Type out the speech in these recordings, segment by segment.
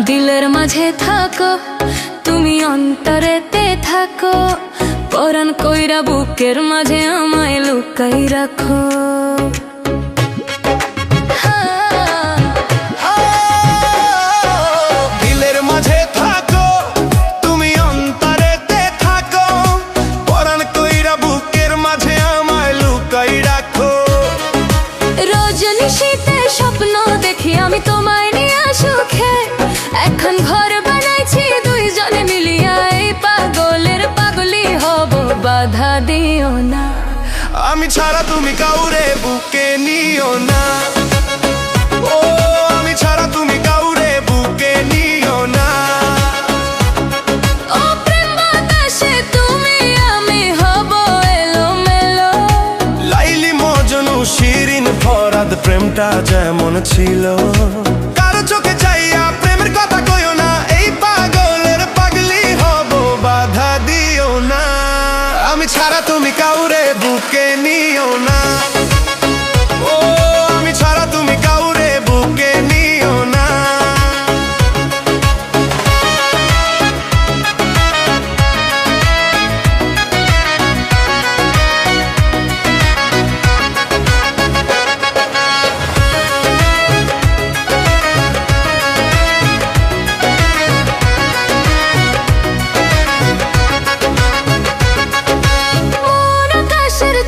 দিলের মাঝে থাকো তুমি, অন্তরেতে থাকো, পরাণ কইরা বুকের মাঝে আমায় লুকাই রাখো। দিলের মাঝে থাকো তুমি, অন্তরেতে থাকো, পরাণ কইরা বুকের মাঝে আমায় লুকাই রাখো। রজনীশীতে স্বপ্ন দেখি আমি তোমায় নিয়ে সুখে, এখন ঘর বানাইছি দুইজনে মিলিয়া, এই পাগলের পাগলি হব, বাধা দিও না। আমি ছাড়া তুমি কাউরে বুকে নিও না, ও আমি ছাড়া তুমি কাউরে বুকে নিও না। ও প্রেম বাতাসে তুমি আমি হব এলোমেলো, লাইলি মজনু শিরিন ফরাদ প্রেমটা যেমন ছিল। কারো চোখে চাইয়া প্রেমের কথা কইও না, এই পাগলের পাগলি হব, বাধা দিও না। আমি ছাড়া তুমি কাউরে বুকে নিও না, ও আমি ছাড়া তুমি কাউরে বুকে নিও না।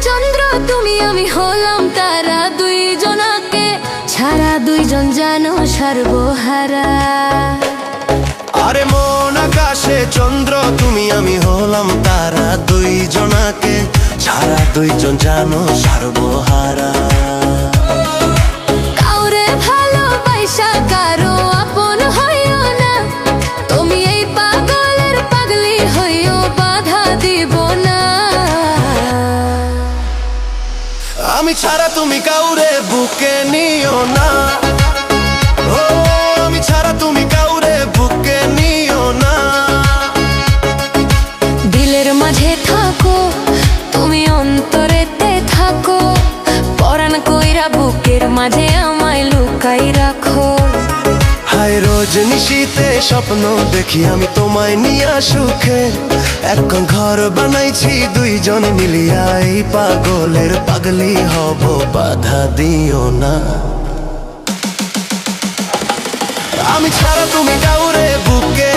চন্দ্র তুমি আমি হলাম তারা, দুইজনাকে ছাড়া দুইজন জানো সর্বহারা। আরে মন আকাশে চন্দ্র তুমি আমি হলাম তারা, দুইজনাকে ছাড়া দুইজন জানো সর্বহারা। কাউরে ভালোবাসা কারো আপন হইও না, তুমি এই পাগলের পাগলি হইও, বাধা দিব না। আমি ছাড়া তুমি কাউরে বুকে নিও না, ও আমি ছাড়া তুমি কাউরে বুকে নিও না। দিলের মাঝে থাকো তুমি, অন্তরেতে থাকো, পরাণ কইরা বুকের মাঝে আমায় লুকাই রাখো। হায় রজনীশীতে স্বপ্ন দেখি আমি তোমায় নিয়া সুখে, এখন ঘর বানাইছি দুইজন মিলিয়া, এই পাগলের পাগলি হব, বাধা দিও না। আমি ছাড়া তুমি কাউরে বুকে